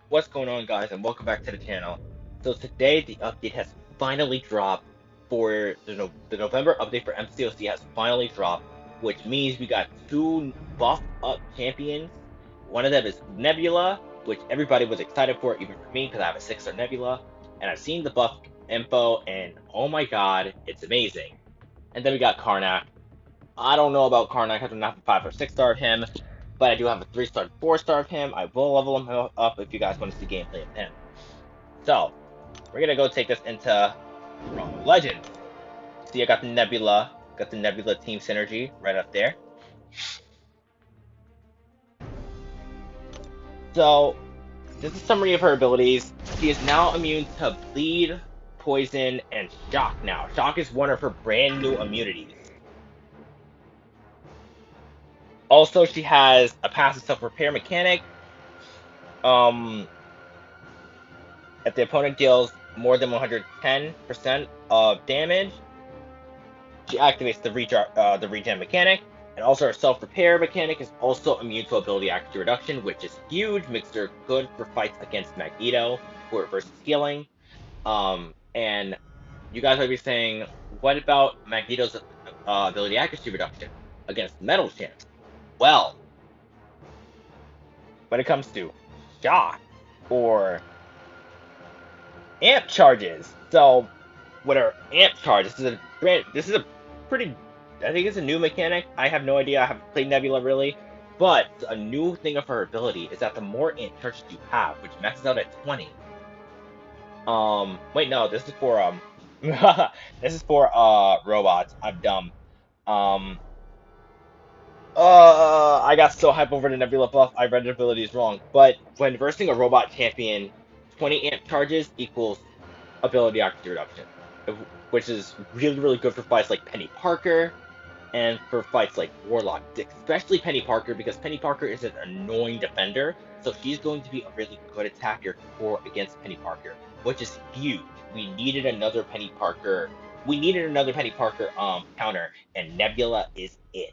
What's going on, guys, and welcome back to the channel. So today the update has finally dropped for the November update for MCOC has finally dropped, which means we got two buffed up champions. One of them is Nebula, which everybody was excited for, even for me, because I have a 6-star Nebula, and I've seen the buff info, and oh my god, it's amazing. And then we got Karnak. I don't know about Karnak, I do not have a 5 or 6-star of him, but I do have a 3-star, 4-star of him. I will level him up if you guys want to see gameplay of him. So, we're gonna go take this into Raw Legends. See, I got the Nebula team synergy right up there. So, this is a summary of her abilities. She is now immune to Bleed, Poison, and Shock now. Shock is one of her brand new immunities. Also, she has a passive self-repair mechanic. If the opponent deals more than 110% of damage, she activates the regen mechanic, and also her self-repair mechanic is also immune to ability accuracy reduction, which is huge, makes her good for fights against Magneto, who reverses healing. And you guys might be saying, what about Magneto's ability accuracy reduction against Metal Champ? Well, when it comes to shock or amp charges, so what are amp charges? This is a pretty, I think it's a new mechanic. I have no idea. I haven't played Nebula really, but a new thing of her ability is that the more amp charges you have, which maxes out at 20. Wait, no, this is for this is for robots. I'm dumb. Um, I got so hyped over the Nebula buff. I read the abilities wrong. But when versing a robot champion, 20 amp charges equals ability accuracy reduction, which is really, really good for fights like Penny Parker and for fights like Warlock, especially Penny Parker, because Penny Parker is an annoying defender, so she's going to be a really good attacker for against Penny Parker, which is huge. We needed another Penny Parker. We needed another Penny Parker counter, and Nebula is it.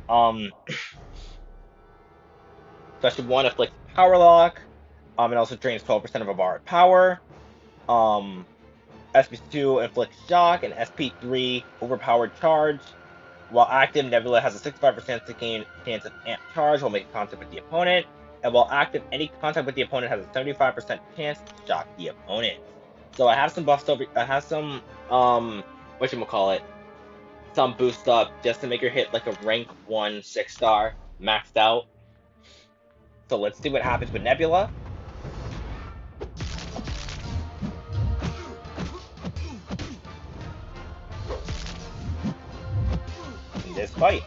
Um, Special 1 afflicts Power Lock. It also drains 12% of a borrowed power. SP2 inflicts shock, and SP3 overpowered charge. While active, Nebula has a 65% chance of amp charge while making contact with the opponent. And while active, any contact with the opponent has a 75% chance to shock the opponent. So I have some buffs over. I have some whatchamacallit, some boost up just to make her hit like a rank 1 6-star maxed out. So let's see what happens with Nebula. In this fight.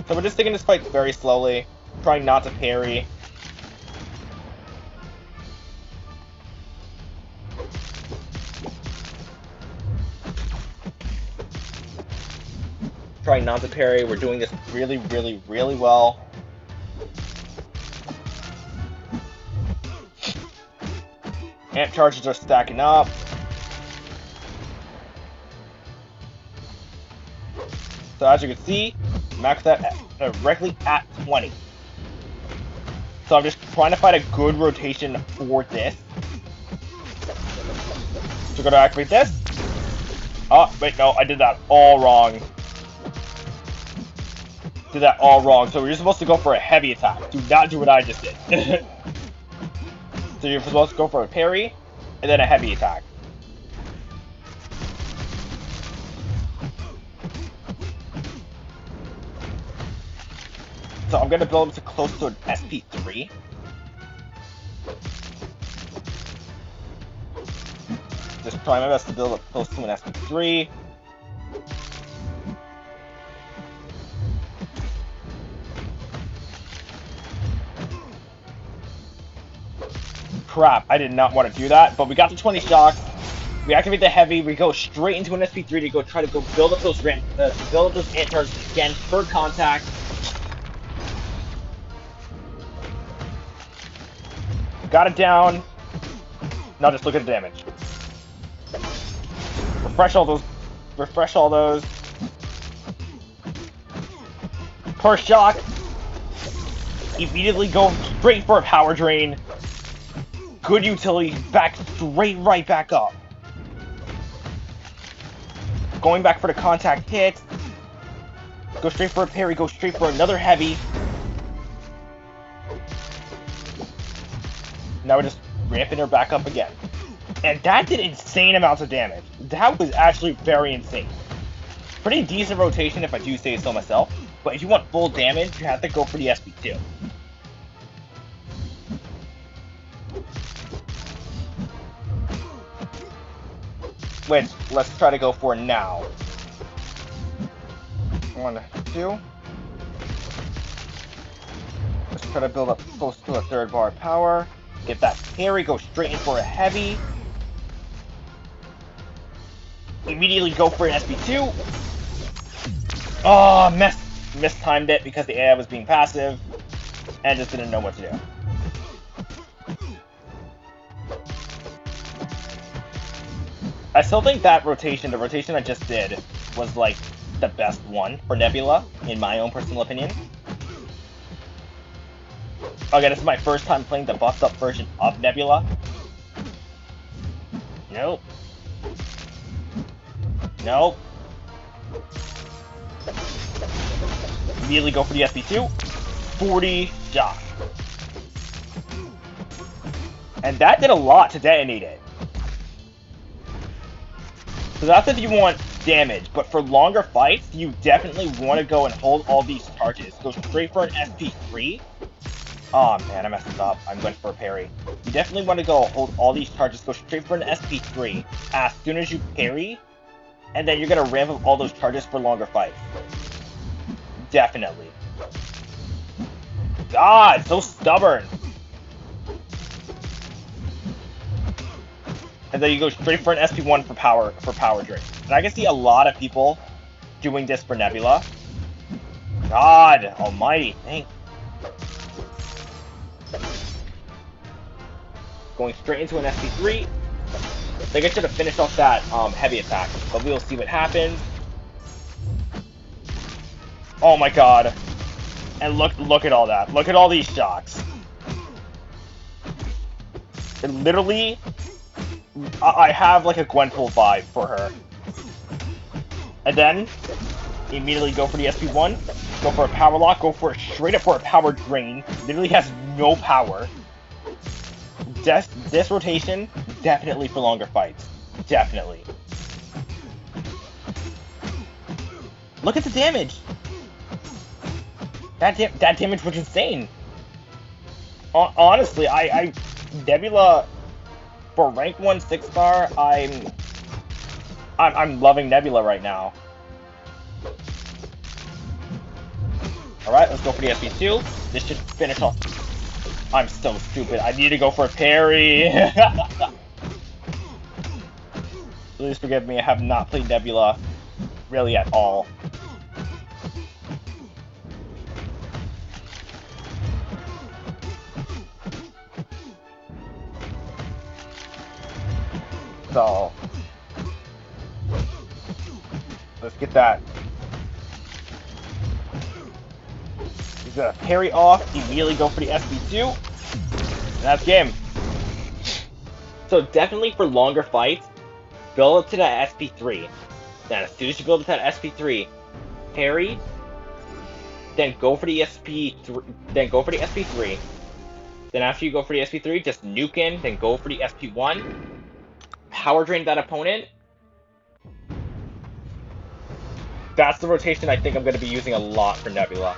So we're just taking this fight very slowly, trying not to parry. Trying not to parry. We're doing this really, really, really well. Amp charges are stacking up. So as you can see, max that directly at 20. So I'm just trying to find a good rotation for this. So we're going to activate this. Oh, wait, no, I did that all wrong. Did that all wrong. So we're just supposed to go for a heavy attack. Do not do what I just did. So you're supposed to go for a parry, and then a heavy attack. So I'm going to build up to close to an SP3. Just try my best to build up close to an SP3. Crap, I did not want to do that, but we got the 20 shock. We activate the heavy, we go straight into an SP3 to go try to build up those ant charges again for contact. Got it down. Now just look at the damage. Refresh all those. Refresh all those. Per shock. Immediately go straight for a power drain. Good utility, back straight right back up. Going back for the contact hit. Go straight for a parry, go straight for another heavy. Now we're just ramping her back up again. And that did insane amounts of damage. That was actually very insane. Pretty decent rotation if I do say so myself. But if you want full damage, you have to go for the SP2. Which, let's try to go for now. 1, 2. Let's try to build up close to a third bar of power. Get that parry, go straight in for a heavy. Immediately go for an SP2. Oh, mistimed it because the AI was being passive and just didn't know what to do. I still think that rotation, the rotation I just did, was like the best one for Nebula, in my own personal opinion. Okay, this is my first time playing the buffed up version of Nebula. Nope. Nope. Immediately go for the SP2. 40 shot. And that did a lot to detonate it. So that's if you want damage, but for longer fights, you definitely want to go and hold all these charges. Go straight for an SP3. Oh man, I messed up. I'm going for a parry. You definitely want to go hold all these charges, go straight for an SP3 as soon as you parry, and then you're going to ramp up all those charges for longer fights. Definitely. God, so stubborn. And then you go straight for an SP1 for power drain. And I can see a lot of people doing this for Nebula. God almighty, thank. Going straight into an SP3. I think I should have finished off that heavy attack, but we'll see what happens. Oh my god. And look at all that. Look at all these shocks. It literally, I have like a Gwenpool vibe for her. And then immediately go for the SP1, go for a power lock, go for straight up for a power drain. Literally has no power. This rotation, definitely for longer fights. Definitely. Look at the damage. That damage was insane. Honestly, I Nebula for rank 1 6-star. I'm loving Nebula right now. All right, let's go for the SP2. This should finish off. I'm so stupid. I need to go for a parry. Please forgive me. I have not played Nebula really at all. So let's get that. He's gonna parry off, immediately go for the SP2. And that's game. So definitely for longer fights, build up to that SP3. Then as soon as you build up to that SP3, parry, then go for the SP3. Then go for the SP3. Then after you go for the SP3, just nuke in, then go for the SP1. Power drain that opponent. That's the rotation I think I'm going to be using a lot for Nebula.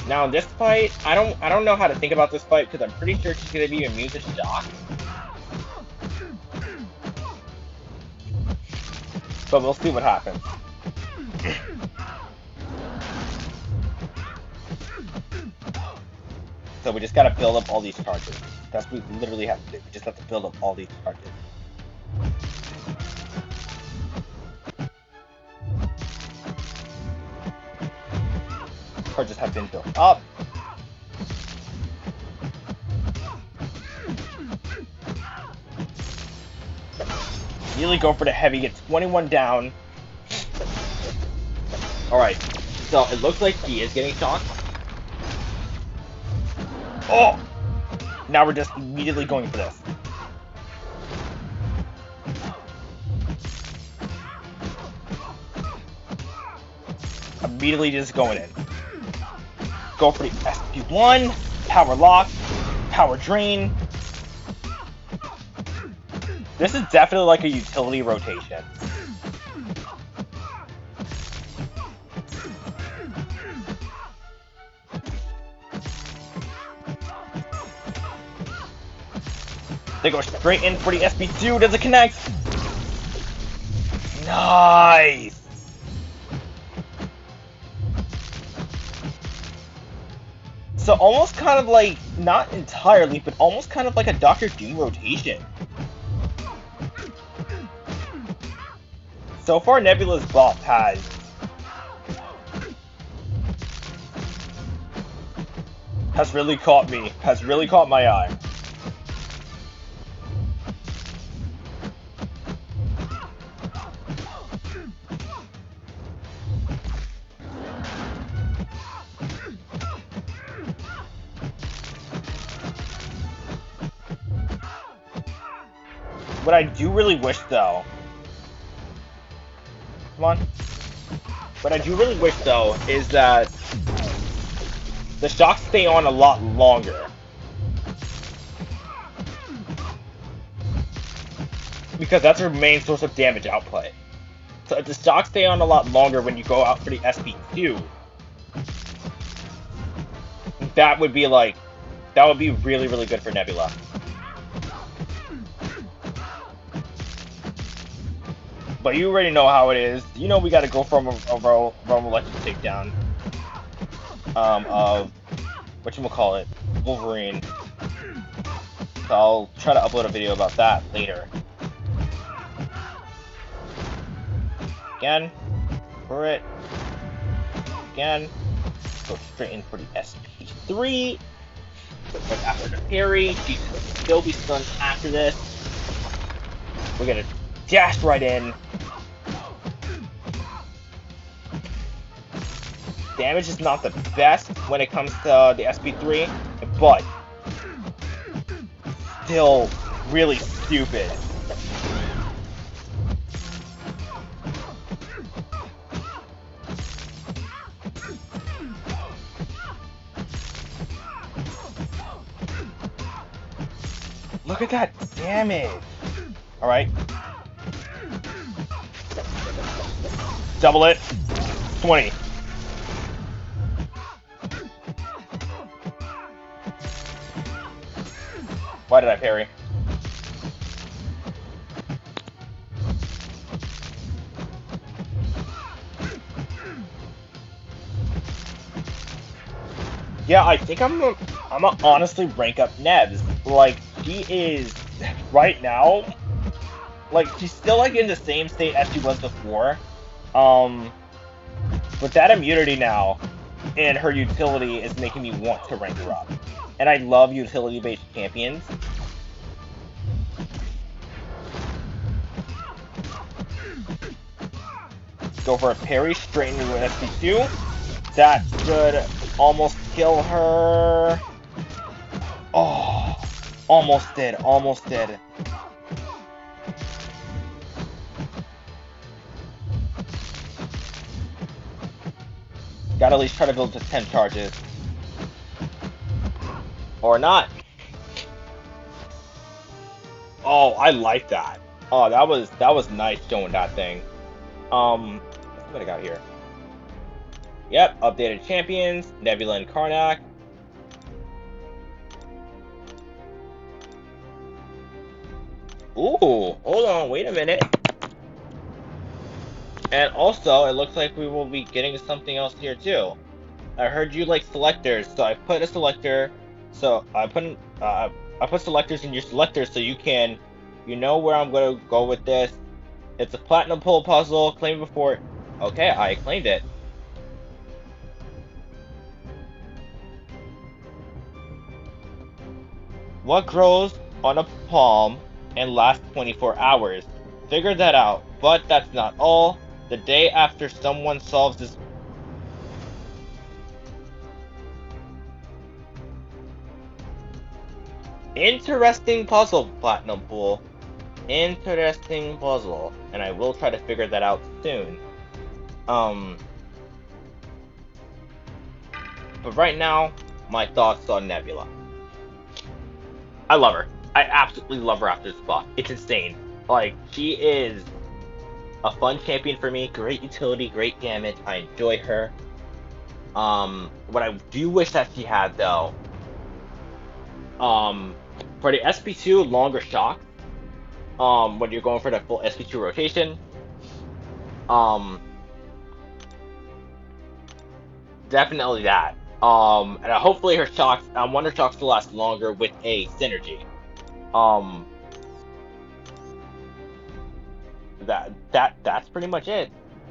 Now in this fight, I don't know how to think about this fight because I'm pretty sure she's going to be immune to shock. But we'll see what happens. So we just gotta build up all these charges. That's what we literally have to do. We just have to build up all these charges. Charges have been built up. Immediately go for the heavy, get 21 down. Alright, so it looks like he is getting shocked. Oh! Now we're just immediately going for this. Immediately just going in. Go for the SP1, power lock, power drain. This is definitely like a utility rotation. They go straight in for the SP2. Does it connect? Nice! So almost kind of like, not entirely, but almost kind of like a Dr. Doom rotation. So far, Nebula's buff has really caught me, has really caught my eye. What I do really wish, though... Come on. What I do really wish, though, is that the shocks stay on a lot longer. Because that's her main source of damage output. So if the shocks stay on a lot longer when you go out for the SP2, that would be like... That would be really, really good for Nebula. But you already know how it is. You know we gotta go from a realm electric takedown. Of whatchamacallit, Wolverine. So I'll try to upload a video about that later. Again. For it. Again. Go straight in for the SP3. Right after the parry. She will still be stunned after this. We're gonna dash right in. Damage is not the best when it comes to the SP3, but still really stupid. Look at that damage! Alright. Double it. 20. Why did I parry? Yeah, I think I'm gonna honestly rank up Nebs. Like, she is right now, like, she's still like in the same state as she was before. With that immunity now, and her utility is making me want to rank her up. And I love utility-based champions. Go for a parry straight into an SP2. That should almost kill her. Oh, almost did, almost did. Gotta at least try to build to 10 charges. Or not. Oh, I like that. Oh, that was nice showing that thing. What I got here? Yep, updated champions, Nebula and Karnak. Ooh, hold on, wait a minute. And also, it looks like we will be getting something else here too. I heard you like selectors, so I put a selector. So I put selectors in your selectors so you know where I'm gonna go with this. It's a platinum pull puzzle. Claim before. Okay, I claimed it. What grows on a palm and lasts 24 hours? Figure that out. But that's not all. The day after someone solves this... Interesting puzzle, Platinum Pool. Interesting puzzle, and I will try to figure that out soon. But right now, my thoughts on Nebula. I love her. I absolutely love her after this buff. It's insane. Like, she is a fun champion for me. Great utility, great damage. I enjoy her. What I do wish that she had though, for the SP2 longer shocks, when you're going for the full SP2 rotation, um, definitely that. And hopefully her shocks, I want her shocks to last longer with a synergy. Um, that's pretty much it.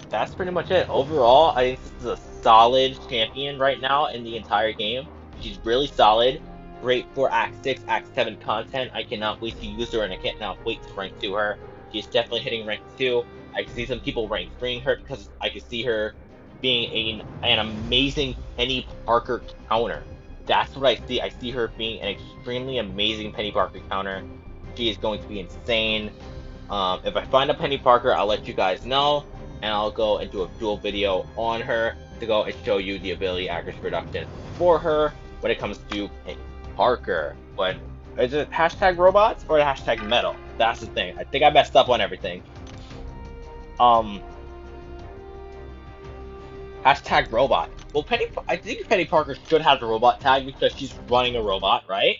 That's pretty much it. Overall, I think this is a solid champion right now in the entire game. She's really solid. Great for Act 6, Act 7 content. I cannot wait to use her, and I cannot wait to rank 2 her. She's definitely hitting rank 2. I can see some people rank 3 her because I can see her being an amazing Penny Parker counter. That's what I see. I see her being an extremely amazing Penny Parker counter. She is going to be insane. If I find a Penny Parker, I'll let you guys know, and I'll go and do a dual video on her to go and show you the ability accuracy reduction for her when it comes to Penny Parker. But is it hashtag robots or hashtag metal? That's the thing. I think I messed up on everything. Um, Hashtag robot. Well, I think Penny Parker should have the robot tag because she's running a robot, right?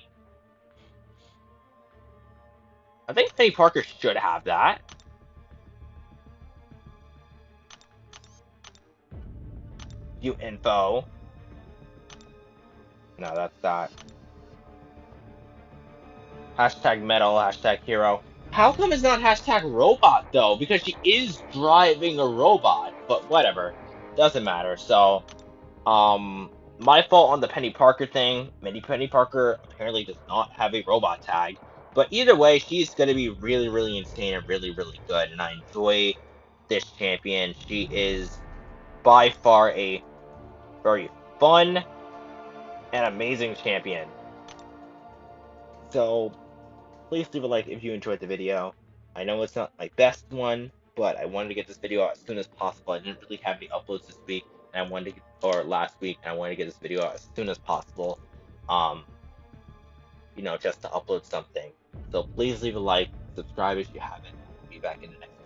I think Penny Parker should have that. View info. No, that's that. Hashtag metal, hashtag hero. How come it's not hashtag robot though? Because she is driving a robot, but whatever. Doesn't matter. So, my fault on the Penny Parker thing. Penny Parker apparently does not have a robot tag. But either way, she's gonna be really, really insane and really, really good. And I enjoy this champion. She is by far a very fun and amazing champion. So, please leave a like if you enjoyed the video. I know it's not my best one, but I wanted to get this video out as soon as possible. I didn't really have any uploads this week, and I wanted to or last week, and I wanted to get this video out as soon as possible. Um, just to upload something. So please leave a like, subscribe if you haven't. Be back in the next